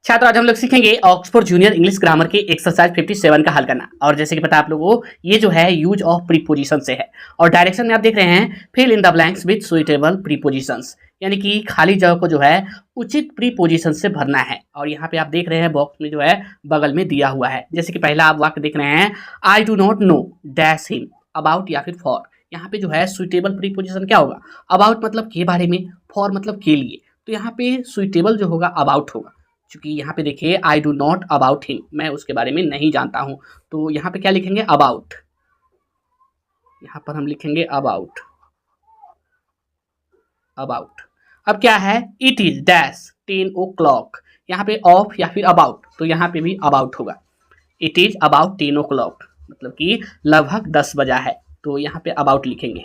छात्र आज हम लोग सीखेंगे ऑक्सफोर्ड जूनियर इंग्लिश ग्रामर के एक्सरसाइज 57 का हल करना। और जैसे कि पता है आप लोगों को, ये जो है यूज ऑफ प्रीपोजिशन से है। और डायरेक्शन में आप देख रहे हैं fill in the blanks with suitable prepositions, यानी कि खाली जगह को जो है उचित प्रीपोजिशन से भरना है। और यहाँ पे आप देख रहे हैं बॉक्स में जो है बगल में दिया हुआ है। जैसे कि पहला आप वाक्य देख रहे हैं, I do not know dash him, about या फिर फॉर। यहाँ पे जो है सुइटेबल प्रीपोजिशन क्या होगा, अबाउट मतलब के बारे में, फॉर मतलब के लिए। तो यहाँ पे सुइटेबल जो होगा अबाउट होगा, क्योंकि यहाँ पे देखिए I do not about him, मैं उसके बारे में नहीं जानता हूँ। तो यहाँ पे क्या लिखेंगे, अबाउट। यहाँ पर हम लिखेंगे अबाउट, अबाउट। अब क्या है, इट इज डैश 10 o'clock, यहाँ पे ऑफ या फिर अबाउट, तो यहाँ पे भी अबाउट होगा। इट इज अबाउट 10 o'clock मतलब कि लगभग 10 बजा है, तो यहाँ पे अबाउट लिखेंगे,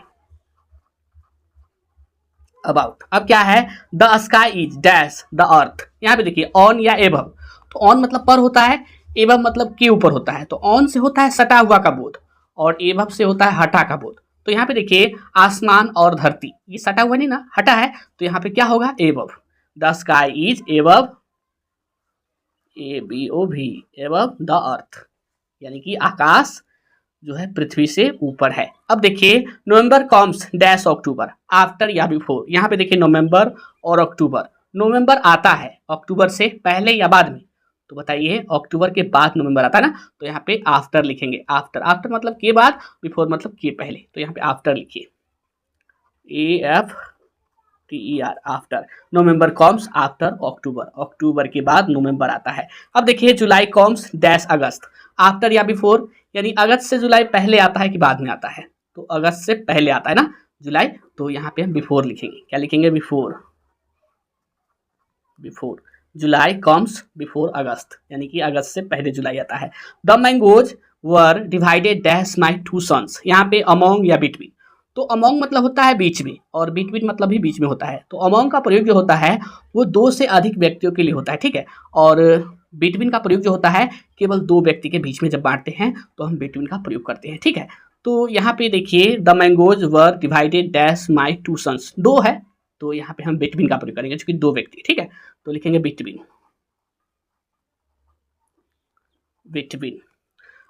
अबाउट। अब क्या है, the sky is dash the earth, यहाँ पे देखिए ऑन या एबव। तो ऑन मतलब पर होता है, एबव मतलब के ऊपर होता है। तो ऑन से होता है सटा हुआ का बोध, और एबव से होता है हटा का बोध। तो यहाँ पे देखिए आसमान और धरती, ये सटा हुआ नहीं ना, हटा है, तो यहाँ पे क्या होगा, above. The sky is above, ABOV, above the earth, यानी कि आकाश जो है पृथ्वी से ऊपर है। अब देखिए नवंबर कम्स डैश अक्टूबर, आफ्टर या बिफोर। यहाँ पे देखिए नवंबर और अक्टूबर, नवंबर आता है अक्टूबर से पहले या बाद में, तो बताइए अक्टूबर के बाद नवंबर आता है ना, तो यहाँ पे आफ्टर लिखेंगे। आफ्टर, आफ्टर मतलब के बाद, बिफोर मतलब के पहले, तो यहाँ पे आफ्टर लिखिए, AFTER, आफ्टर। नवंबर कम्स आफ्टर अक्टूबर, अक्टूबर के बाद नवंबर आता है। अब देखिए जुलाई कम्स डैश अगस्त, आफ्टर या बिफोर, यानी अगस्त से जुलाई पहले आता है कि बाद में आता है, तो अगस्त से पहले आता है ना जुलाई, तो यहाँ पे हम बिफोर लिखेंगे। क्या लिखेंगे, बिफोर, बिफोर। जुलाई कम्स बिफोर अगस्त, यानी कि अगस्त से पहले जुलाई आता है। The mangoes were divided dash my 2 sons, यहाँ पे अमोंग या बिटवीन। तो अमोंग मतलब होता है बीच में, और बिटवीन मतलब भी बीच में होता है। तो अमोंग का प्रयोग जो होता है वो 2 से अधिक व्यक्तियों के लिए होता है, ठीक है। और बिटवीन का प्रयोग जो होता है केवल 2 व्यक्ति के बीच में जब बांटते हैं तो हम बिटवीन का प्रयोग करते हैं, ठीक है। तो यहाँ पे देखिए the mangoes were divided dash my 2 sons, 2 है, तो यहाँ पे हम बिटवीन का प्रयोग करेंगे क्योंकि 2 व्यक्ति, ठीक है। तो लिखेंगे बिटवीन, बिटवीन।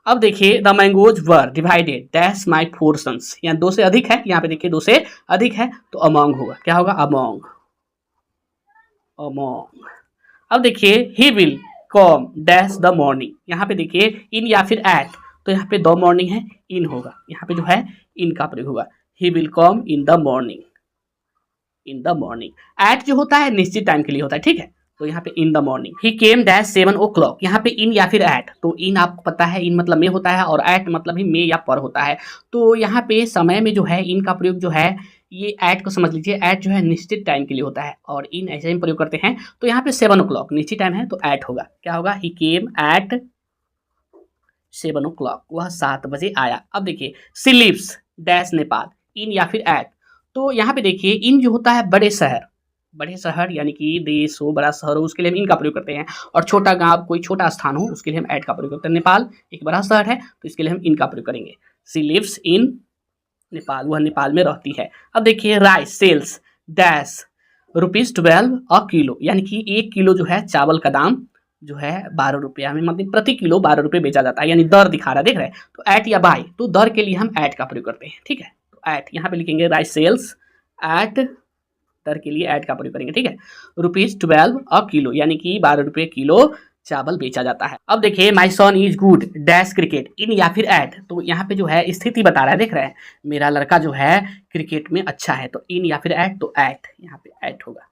अब देखिए the mangoes were divided dash my 4 sons, यहाँ 2 से अधिक है, यहाँ पे देखिए 2 से अधिक है, तो अमोंग होगा। क्या होगा, अमोंग, अमोंग। अब देखिए ही will come dash the morning, यहाँ पे देखिए इन या फिर एट, तो यहाँ पे द मॉर्निंग है, इन होगा, यहाँ पे जो है इन का प्रयोग होगा। He will come in the morning, in the morning. At जो होता है निश्चित टाइम के लिए होता है, ठीक है। तो यहाँ पे इन the morning. He came dash 7 o'clock, यहाँ पे इन या फिर एट, तो इन आपको पता है इन मतलब में होता है, और एट मतलब ही में या पर होता है। तो यहाँ पे समय में जो है इन का प्रयोग जो है, ये एट को समझ लीजिए, एट जो है निश्चित टाइम के लिए होता है, और इन ऐसे ही प्रयोग करते हैं। तो यहाँ पे 7 o'clock निश्चित टाइम है, तो एट होगा। क्या होगा, ही केम एट 7 o'clock, वह 7 बजे आया। अब देखिए सी लिव्स डैश नेपाल, इन या फिर एट। तो यहाँ पे देखिए इन जो होता है बड़े शहर, बड़े शहर यानी कि देश हो, बड़ा शहर हो, उसके लिए हम इन का प्रयोग करते हैं। और छोटा गांव, कोई छोटा स्थान हो, उसके लिए हम एट का प्रयोग करते हैं। नेपाल एक बड़ा शहर है, तो इसके लिए हम इन का प्रयोग करेंगे। सी लिव्स इन नेपाल, वह नेपाल में रहती है। अब देखिए rice sells dash ₹12 a kilo, यानी कि 1 किलो जो है चावल का दाम जो है 12 रुपया में, मतलब प्रति किलो 12 रुपये बेचा जाता है, यानी दर दिखा रहा है, देख रहे हैं। तो एट या बाई, तो दर के लिए हम एट का प्रयोग करते हैं, ठीक है। तो एट यहाँ पे लिखेंगे राइस सेल्स एट, दर के लिए एट का प्रयोग करेंगे, ठीक है। ₹12 अ किलो, यानी कि 12 रुपये किलो चावल बेचा जाता है। अब देखिए माई सन इज गुड डैश क्रिकेट, इन या फिर एट। तो यहाँ पे जो है स्थिति बता रहा है, देख रहे हैं, मेरा लड़का जो है क्रिकेट में अच्छा है, तो इन या फिर एट, तो एट, यहाँ पे एट होगा।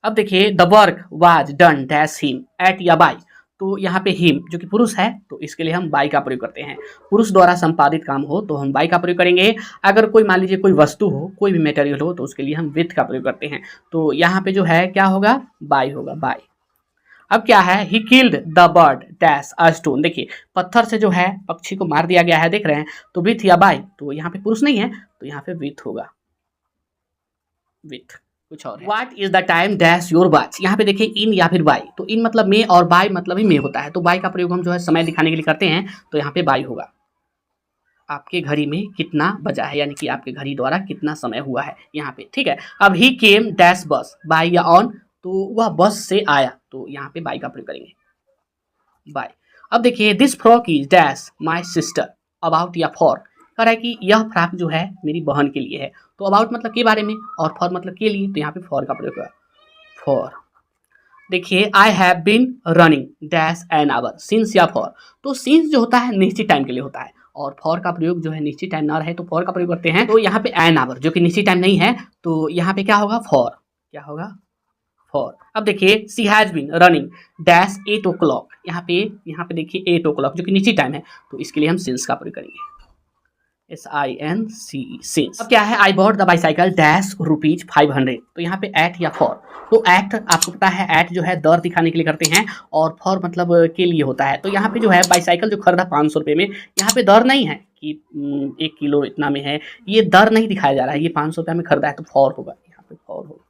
अब देखिए the work was done dash him, at या बाई। तो यहाँ पे हिम जो कि पुरुष है, तो इसके लिए हम बाई का प्रयोग करते हैं। पुरुष द्वारा संपादित काम हो तो हम बाई का प्रयोग करेंगे। अगर कोई मान लीजिए कोई वस्तु हो, कोई भी मटेरियल हो, तो उसके लिए हम विथ का प्रयोग करते हैं। तो यहाँ पे जो है क्या होगा, बाई होगा, बाई। अब क्या है, he killed the bird dash a stone, देखिए पत्थर से जो है पक्षी को मार दिया गया है, देख रहे हैं। तो विथ या बाई, तो यहाँ पे पुरुष नहीं है, तो यहाँ पे विथ होगा, विथ। कुछ और what is the time dash your watch, यहाँ पे देखिए इन या फिर बाई। तो इन मतलब में और बाई मतलब ही में होता है, तो बाई का प्रयोग हम जो है समय दिखाने के लिए करते हैं, तो यहाँ पे बाई होगा। आपके घड़ी में कितना बजा है, यानी कि आपके घड़ी द्वारा कितना समय हुआ है यहाँ पे, ठीक है। अब ही केम डैश बस, बाई या ऑन, तो वह बस से आया, तो यहाँ पे बाय का प्रयोग करेंगे, बाय। अब देखिए this frock is dash my sister about या फॉर, कह रहा है कि यह फ्रॉक जो है मेरी बहन के लिए है। तो अबाउट मतलब के बारे में और फॉर मतलब के लिए, तो यहाँ पे फॉर का प्रयोग होगा, फॉर। देखिए I have been running dash an hour since या फॉर, तो सिंस जो होता है निश्चित टाइम के लिए होता है और फॉर का प्रयोग जो है निश्चित टाइम ना रहे तो फॉर का प्रयोग करते हैं। तो यहाँ पे एन आवर जो कि निश्चित टाइम नहीं है, तो यहाँ पे क्या होगा, फॉर, क्या होगा, फॉर। अब देखिए she has been running dash 8 o'clock, यहाँ पे देखिए 8 o'clock जो कि निश्चित टाइम है, तो इसके लिए हम सिंस का प्रयोग करेंगे, SINC, सिंस। अब क्या है, I bought the bicycle dash ₹500, तो यहाँ पे एट या फॉर, तो एट आपको पता है एट जो है दर दिखाने के लिए करते हैं और फॉर मतलब के लिए होता है। तो यहाँ पे जो है बाईसाइकिल जो खरीदा 500 रुपये में, यहाँ पे दर नहीं है कि 1 किलो इतना में है, ये दर नहीं दिखाया जा रहा है, ये 500 रुपये में खरीदा है तो फॉर होगा, यहाँ पे फॉर होगा।